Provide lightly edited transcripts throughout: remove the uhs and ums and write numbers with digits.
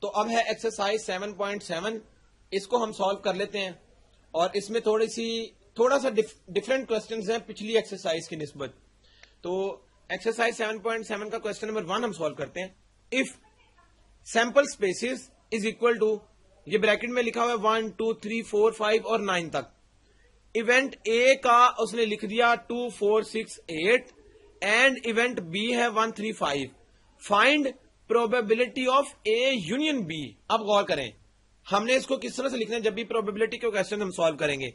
تو اب ہے ایکسرسائز 7.7. اس کو ہم سالو کر لیتے ہیں اور اس میں تھوڑا سا ڈفرینٹ کوشچنز ہیں پچھلی ایکسرسائز کی نسبت. تو ایکسرسائز 7.7 کا کوشچن نمبر 1 ہم سالو کرتے ہیں. If sample spaces is equal to, یہ بریکٹ میں لکھا ہوا ہے 1 2 3 4 5 اور 9 تک. ایونٹ اے کا اس نے لکھ دیا 2 4 6 8 اینڈ ایونٹ بی ہے 1 3 5. Find probability of A union be. اب غور کریں ہم نے اس کو کس طرح سے لکھنا ہے. جب بھی پروبیبلٹی کے کوشچن ہم سالو کریں گے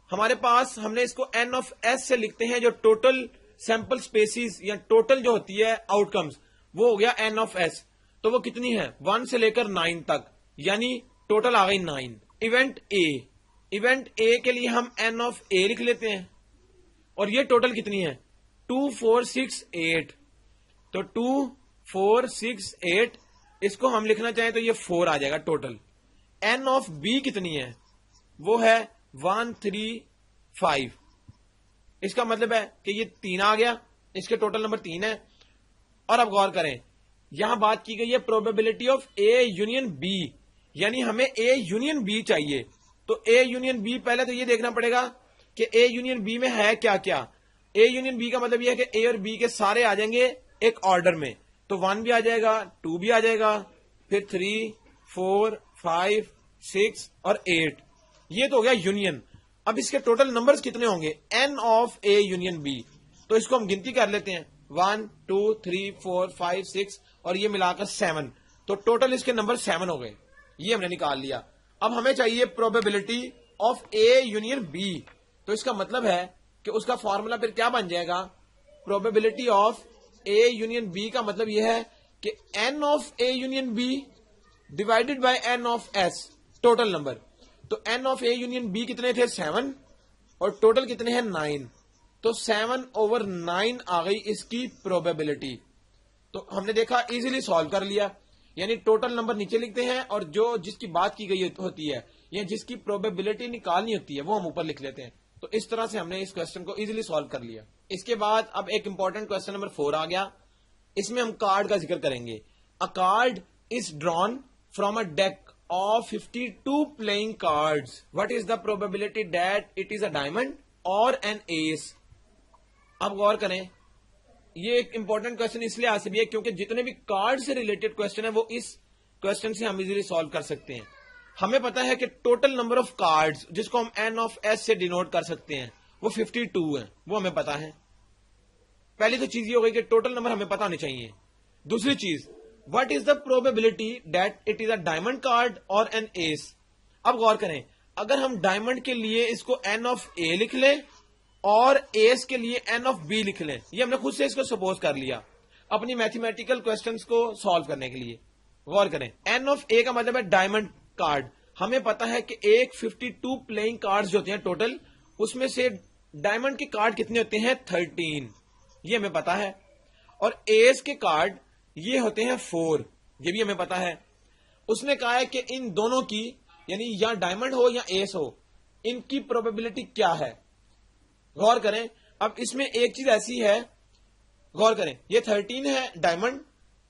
ہمارے پاس ہم نے اس کو این آف ایس سے لکھتے ہیں. جو ٹوٹل سیمپل اسپیسیز یا ٹوٹل جو ہوتی ہے آؤٹ کمز وہ ہو گیا این آف ایس. تو وہ کتنی ہے 1 سے لے کر 9 تک، یعنی ٹوٹل آ گئی 9. ایونٹ اے کے لیے ہم این آف اے لکھ لیتے ہیں اور یہ ٹوٹل کتنی ہے 2 4 6 8. تو 2 4 6 8 اس کو ہم لکھنا چاہیں تو یہ 4 آ جائے گا ٹوٹل. این آف بی کتنی ہے وہ ہے 1 3 5. اس کا مطلب ہے کہ یہ 3 آ گیا، اس کے ٹوٹل نمبر 3 ہے. اور اب غور کریں یہاں بات کی گئی ہے probability of A union be, یعنی ہمیں اے یونین بی چاہیے. تو اے یونین بی پہلے تو یہ دیکھنا پڑے گا کہ اے یونین بی میں ہے کیا کیا. اے یونین بی کا مطلب یہ ہے کہ اے اور بی کے سارے آ جائیں گے ایک آرڈر میں. تو 1 بھی آ جائے گا، 2 بھی آ جائے گا، پھر 3 4 5 6 اور 8. یہ تو ہو گیا یونین. اب اس کے ٹوٹل نمبرز کتنے ہوں گے n of A union B. تو اس کو ہم گنتی کر لیتے ہیں 1 2 3 4 5 6 اور یہ ملا کر 7. تو ٹوٹل اس کے نمبر 7 ہو گئے، یہ ہم نے نکال لیا. اب ہمیں چاہیے probability of A union B. تو اس کا مطلب ہے کہ اس کا فارمولا پھر کیا بن جائے گا. Probability of A union B کا مطلب یہ ہے کہ N of A union B divided by N of S total number. تو N of A union B کتنے تھے 7 اور ٹوٹل کتنے ہیں 9. تو 7/9 آ گئی اس کی پروبیبلٹی. تو ہم نے دیکھا ایزیلی سالو کر لیا، یعنی ٹوٹل نمبر نیچے لکھتے ہیں اور جس کی بات کی گئی ہوتی ہے یا جس کی پروبیبلٹی نکالنی ہوتی ہے وہ ہم اوپر لکھ لیتے ہیں. تو اس طرح سے ہم نے اس کوشچن کو ایزیلی سالو کر لیا. اس کے بعد اب ایک امپورٹنٹ کوشچن نمبر 4 آ گیا. اس میں ہم کارڈ کا ذکر کریں گے. A card is drawn from a deck of 52 playing cards. What is the probability that it is a diamond or an ace. اب غور کریں یہ ایک امپورٹنٹ کوشچن اس لیے آج بھی ہے کیونکہ جتنے بھی کارڈ سے ریلیٹڈ کوشچن ہیں وہ اس کوشچن سے ہم ایزیلی سالو کر سکتے ہیں. ہمیں پتا ہے کہ ٹوٹل نمبر آف کارڈز جس کو ہم این آف ایس سے ڈینوٹ کر سکتے ہیں وہ 52 ہیں، وہ ہمیں پتا ہے. پہلی تو چیز یہ ہو گئی کہ ٹوٹل نمبر ہمیں پتا ہونے چاہیے. دوسری چیز what is the probability that it is a diamond card اور این ایس. اب غور کریں اگر ہم ڈائمنڈ کے لیے اس کو این آف اے لکھ لیں اور ایس کے لیے این آف بی لکھ لیں، یہ ہم نے خود سے اس کو سپوز کر لیا اپنی میتھمیٹیکل کوشچنس کو سالو کرنے کے لیے. غور کریں این آف اے کا مطلب ہے ڈائمنڈ کارڈ. ہمیں پتا ہے کہ ایک 52 پلئنگ کارڈز جو ہوتے ہیں ٹوٹل اس میں سے ڈائمنڈ کے کارڈ کتنے ہوتے ہیں 13، یہ ہمیں پتا ہے. اور ایس کے کارڈ یہ ہوتے ہیں 4، یہ بھی ہمیں پتا ہے. اس نے کہا ہے کہ ان دونوں کی یعنی یا ڈائمنڈ ہو یا ایس ہو ان کی پروبیبلٹی کیا ہے. غور کریں اب اس میں ایک چیز ایسی ہے، غور کریں یہ 13 ہے ڈائمنڈ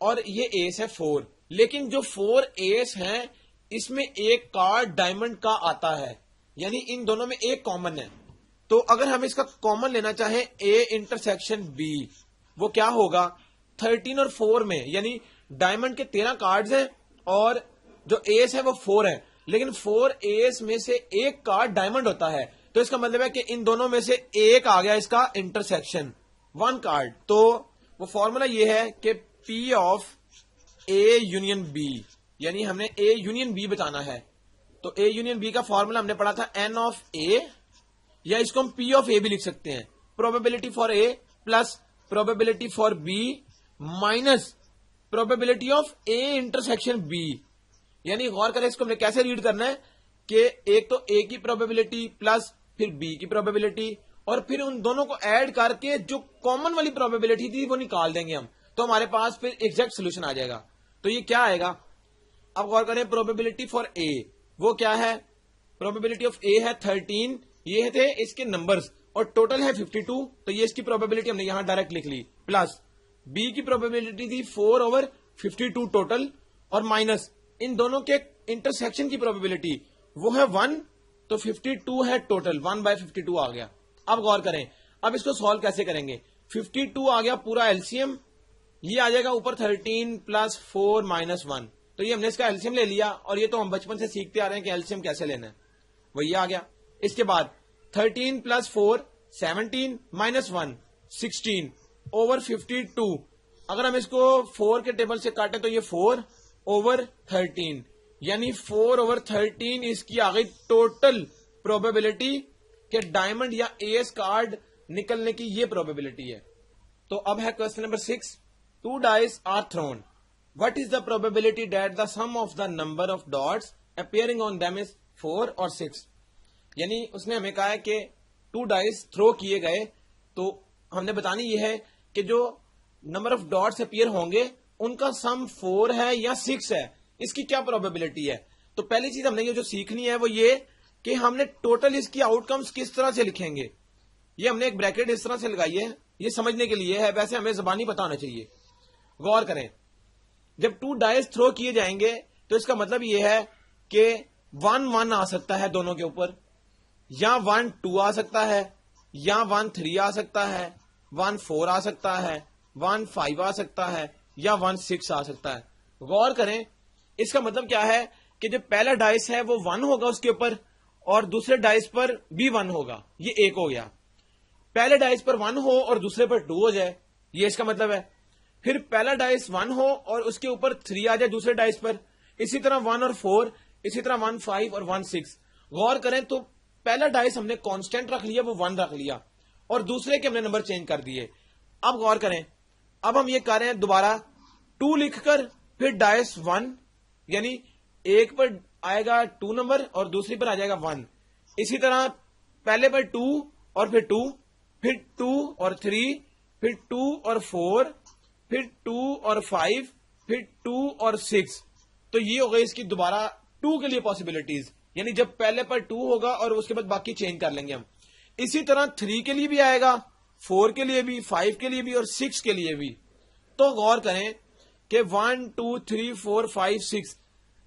اور یہ ایس ہے 4، لیکن جو 4 ایس ہیں اس میں ایک کارڈ ڈائمنڈ کا آتا ہے، یعنی ان دونوں میں ایک کامن ہے. تو اگر ہم اس کا کامن لینا چاہیں اے انٹرسیکشن بی وہ کیا ہوگا 13 اور 4 میں، یعنی ڈائمنڈ کے 13 کارڈز ہیں اور جو ایس ہے وہ 4 ہے، لیکن 4 ایس میں سے ایک کارڈ ڈائمنڈ ہوتا ہے. تو اس کا مطلب ہے کہ ان دونوں میں سے ایک آ گیا اس کا انٹرسیکشن 1 کارڈ. تو وہ فارمولا یہ ہے کہ پی آف اے یونین بی، یعنی ہم نے اے یونین بی بتانا ہے. تو اے یونین بی کا فارمولا ہم نے پڑھا تھا این آف اے، یا اس کو ہم پی آف اے بھی لکھ سکتے ہیں. Probability for A plus probability for B minus probability of A intersection B. یعنی غور کریں اس کو ہم نے کیسے ریڈ کرنا ہے کہ ایک تو اے کی پروبیبلٹی پلس پھر بی کی پروبیبلٹی اور پھر ان دونوں کو ایڈ کر کے جو کامن والی پروبیبلٹی تھی وہ نکال دیں گے ہم، تو ہمارے پاس پھر ایگزیکٹ سولوشن آ جائے گا. تو یہ کیا آئے گا. اب غور کریں پروبیبلٹی فار اے وہ کیا ہے، پروبیبلٹی آف اے ہے 13، یہ تھے اس کے نمبرز اور ٹوٹل ہے 52، تو یہ اس کی پروبیبلٹی ہم نے یہاں ڈائریکٹ لکھ لی، پلس بی کی پروبیبلٹی تھی 4/52 ٹوٹل اور مائنس ان دونوں کے انٹرسیکشن کی پروبیبلٹی وہ ہے 1, تو 52 ہے ٹوٹل, 1/52 آ گیا. اب غور کریں, اب اس کو سالو کیسے کریں گے. 52 آ گیا پورا ایلسیم, یہ آ جائے گا اوپر 13 + 4 - 1, تو یہ ہم نے اس کا ایلسیم لے لیا, اور یہ تو ہم بچپن سے سیکھتے آ رہے ہیں کہ ایلسیم کیسے لینا ہے, وہ یہ آ گیا. اس کے بعد 13 + 4 17 - 1 16 اوور 52. اگر ہم اس کو 4 کے ٹیبل سے کاٹیں تو یہ 4 اوور 13, یعنی 4 اوور 13 اس کی آگئی ٹوٹل پروبیبلٹی کہ ڈائمنڈ یا ایس کارڈ نکلنے کی یہ پروبیبلٹی ہے. تو اب ہے question number 6. 2 dice are thrown. What is the probability that the sum of the number of dots appearing on them is 4 or 6? یعنی اس نے ہمیں کہا ہے کہ 2 dice تھرو کیے گئے, تو ہم نے بتانی یہ ہے کہ جو نمبر آف ڈاٹس اپیئر ہوں گے ان کا سم 4 ہے یا 6 ہے, اس کی کیا پروبیبلٹی ہے. تو پہلی چیز ہم نے یہ جو سیکھنی ہے وہ یہ کہ ہم نے ٹوٹل اس کی آؤٹ کمس کس طرح سے لکھیں گے. یہ ہم نے ایک بریکٹ اس طرح سے لگائی ہے, یہ سمجھنے کے لیے ہے, ویسے ہمیں زبانی پتہ ہونا چاہیے. غور کریں, جب 2 ڈائس تھرو کیے جائیں گے تو اس کا مطلب یہ ہے کہ 1 1 آ سکتا ہے دونوں کے اوپر, یا 1 2 آ سکتا ہے, یا 1 3 آ سکتا ہے, 1 4 آ سکتا ہے, 1 5 آ سکتا ہے, یا 1 6 آ سکتا ہے. غور کریں, اس کا مطلب کیا ہے کہ جو پہلا ڈائس ہے وہ 1 ہوگا اس کے اوپر, اور دوسرے ڈائس پر بھی 1 ہوگا, یہ ایک ہو گیا. پہلے ڈائس پر 1 ہو اور دوسرے پر 2 ہو جائے, یہ اس کا مطلب ہے. پھر پہلا ڈائس 1 ہو اور اس کے اوپر 3 آ جائے دوسرے ڈائس پر, اسی طرح 1 اور 4, اسی طرح 1 5 اور 1 6. غور کریں تو پہلا ڈائس ہم نے کانسٹینٹ رکھ لیا, وہ 1 رکھ لیا, اور دوسرے کے ہم نے نمبر چینج کر دیے. اب غور کریں, اب ہم یہ کر رہے ہیں دوبارہ 2 لکھ کر پھر ڈائس 1, یعنی ایک پر آئے گا 2 نمبر اور دوسری پر آ جائے گا 1. اسی طرح پہلے پر 2 اور پھر 2, پھر 2 اور 3, پھر 2 اور 4, پھر 2 اور 5, پھر 2 اور 6. تو یہ ہو گئی اس کی دوبارہ 2 کے لیے پاسبلٹیز, یعنی جب پہلے پر 2 ہوگا اور اس کے بعد باقی چینج کر لیں گے ہم. اسی طرح 3 کے لیے بھی آئے گا, 4 کے لیے بھی, 5 کے لیے بھی اور 6 کے لیے بھی. تو غور کریں کہ 1 2 3 4 5 6,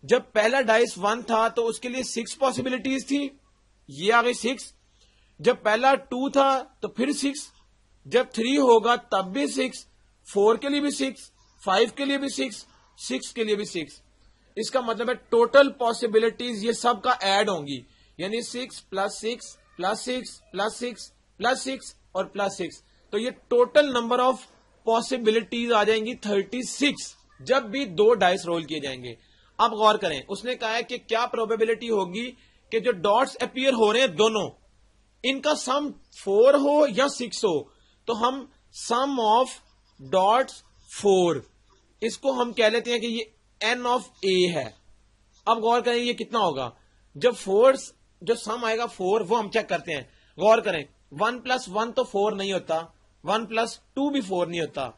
جب پہلا ڈائس 1 تھا تو اس کے لیے 6 پاسبلٹیز تھی, یہ آ گئی 6. جب پہلا 2 تھا تو پھر 6, جب 3 ہوگا تب بھی 6, 4 کے لیے بھی 6, 5 کے لیے بھی 6, 6 کے لیے بھی 6. اس کا مطلب ہے ٹوٹل پاسبلٹیز یہ سب کا ایڈ ہوں گی, یعنی 6 + 6 + 6 + 6 + 6 اور +6. تو یہ ٹوٹل نمبر آف پاسبلٹیز آ جائیں گی 36, جب بھی 2 ڈائس رول کیے جائیں گے. اب غور کریں, اس نے کہا ہے کہ کیا پروبیبلٹی ہوگی کہ جو ڈاٹس اپیئر ہو رہے ہیں دونوں, ان کا سم 4 ہو یا 6 ہو. تو ہم سم آف ڈاٹس 4, اس کو ہم کہہ لیتے ہیں کہ یہ n آف a ہے. اب غور کریں یہ کتنا ہوگا, جب 4 جو سم آئے گا 4 وہ ہم چیک کرتے ہیں. غور کریں 1 + 1 تو 4 نہیں ہوتا, 1 + 2 بھی 4 نہیں ہوتا,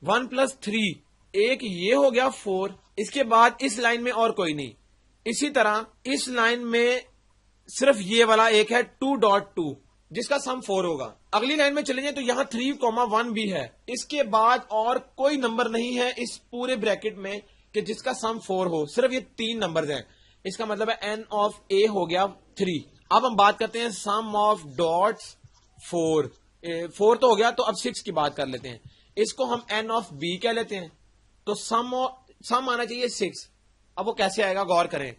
1 + 3 ایک یہ ہو گیا 4. اس کے بعد اس لائن میں اور کوئی نہیں. اسی طرح اس لائن میں صرف یہ والا ایک ہے 2.2 جس کا سم 4 ہوگا. اگلی لائن میں چلیں جائیں تو یہاں 3,1 بھی ہے. اس کے بعد اور کوئی نمبر نہیں ہے اس پورے بریکٹ میں کہ جس کا سم 4 ہو, صرف یہ 3 نمبرز ہیں. اس کا مطلب ہے n آف a ہو گیا 3. اب ہم بات کرتے ہیں سم آف ڈاٹس 4. 4 تو ہو گیا, تو اب 6 کی بات کر لیتے ہیں. اس کو ہم n آف b کہہ لیتے ہیں. تو سم آنا چاہیے 6. اب وہ کیسے آئے گا, غور کریں.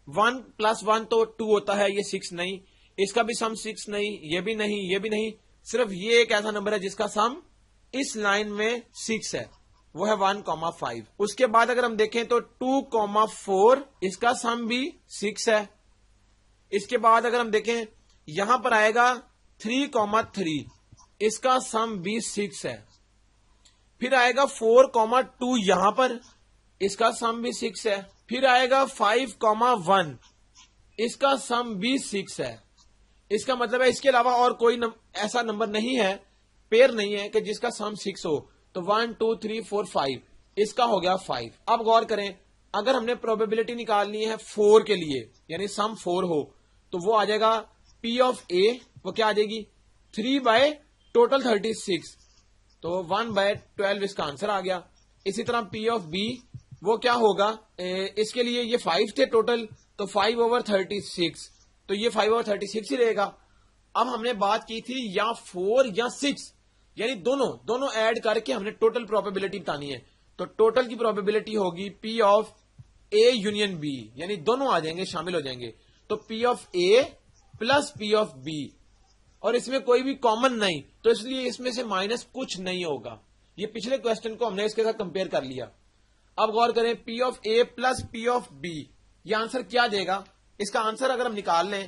1 + 1 تو 2 ہوتا ہے, یہ 6 نہیں. اس کا بھی سم 6 نہیں, یہ بھی نہیں, یہ بھی نہیں. صرف یہ ایک ایسا نمبر ہے جس کا سم اس لائن میں 6 ہے, وہ ہے 1,5. اس کے بعد اگر ہم دیکھیں تو 2,4 اس کا سم بھی 6 ہے. اس کے بعد اگر ہم دیکھیں یہاں پر آئے گا 3,3 اس کا سم بھی 6 ہے. پھر آئے گا 4,2 یہاں پر, اس کا سم بھی 6 ہے. پھر آئے گا 5,1 اس کا سم بھی 6 ہے. اس کا مطلب ہے اس کے علاوہ اور کوئی ایسا نمبر نہیں ہے, پیئر نہیں ہے کہ جس کا سم 6 ہو. تو 1 2 3 4 5 اس کا ہو گیا 5. اب غور کریں, اگر ہم نے پروبیبلٹی نکالنی ہے 4 کے لیے, یعنی سم 4 ہو, تو وہ آ جائے گا P آف A, وہ کیا آ جائے گی 3/ٹوٹل 36, تو 1/12 اس کا آنسر آ گیا. اسی طرح P آف B وہ کیا ہوگا، اس کے لیے یہ 5 تھے ٹوٹل، تو 5/36، تو یہ 5/36 ہی رہے گا. اب ہم نے بات کی تھی یا 4 یا 6، یعنی دونوں ایڈ کر کے ہم نے ٹوٹل پروبیبلٹی بتانی ہے. تو ٹوٹل کی پروبیبلٹی ہوگی پی آف اے یونین بی، یعنی دونوں آ جائیں گے، شامل ہو جائیں گے. تو P of A plus P of B, اور اس میں کوئی بھی کامن نہیں، تو اس لیے اس میں سے مائنس کچھ نہیں ہوگا. یہ پچھلے کوشچن کو ہم نے اس کے ساتھ کمپیئر کر لیا. اب غور کریں، P of A plus P of B, یہ آنسر کیا دے گا؟ اس کا آنسر اگر ہم نکال لیں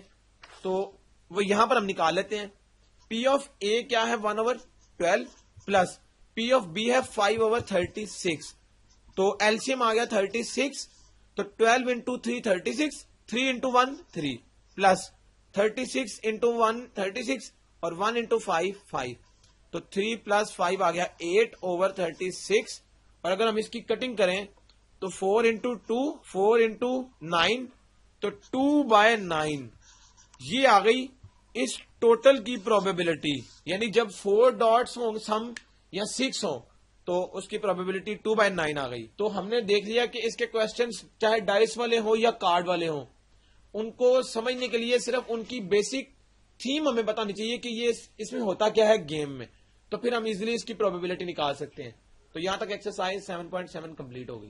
تو وہ یہاں پر ہم نکال لیتے ہیں. پی آف اے کیا ہے 1/12 پلس پی آف بی ہے 5/36، تو ایلسیم آ گیا 36، تو 12 انٹو 3 36، 3 انٹو 1 3 پلس 36 انٹو 1 36 اور 1 انٹو 5 5، تو 3 پلس 5 آ گیا 8/36. اور اگر ہم اس کی کٹنگ کریں تو 4 انٹو 2 4 انٹو 9، تو 2/9 یہ آ گئی اس ٹوٹل کی پروبیبلٹی. یعنی جب 4 ڈاٹس ہوں سم یا 6 ہوں تو اس کی پروبیبلٹی 2/9 آ گئی. تو ہم نے دیکھ لیا کہ اس کے کوشچنس چاہے ڈائس والے ہوں یا کارڈ والے ہوں، ان کو سمجھنے کے لیے صرف ان کی بیسک تھیم ہمیں بتانی چاہیے کہ یہ اس میں ہوتا کیا ہے گیم میں، تو پھر ہم ایزیلی اس کی پروبیبلٹی نکال سکتے ہیں. تو یہاں تک ایکسرسائز 7.7 کمپلیٹ ہو گئی.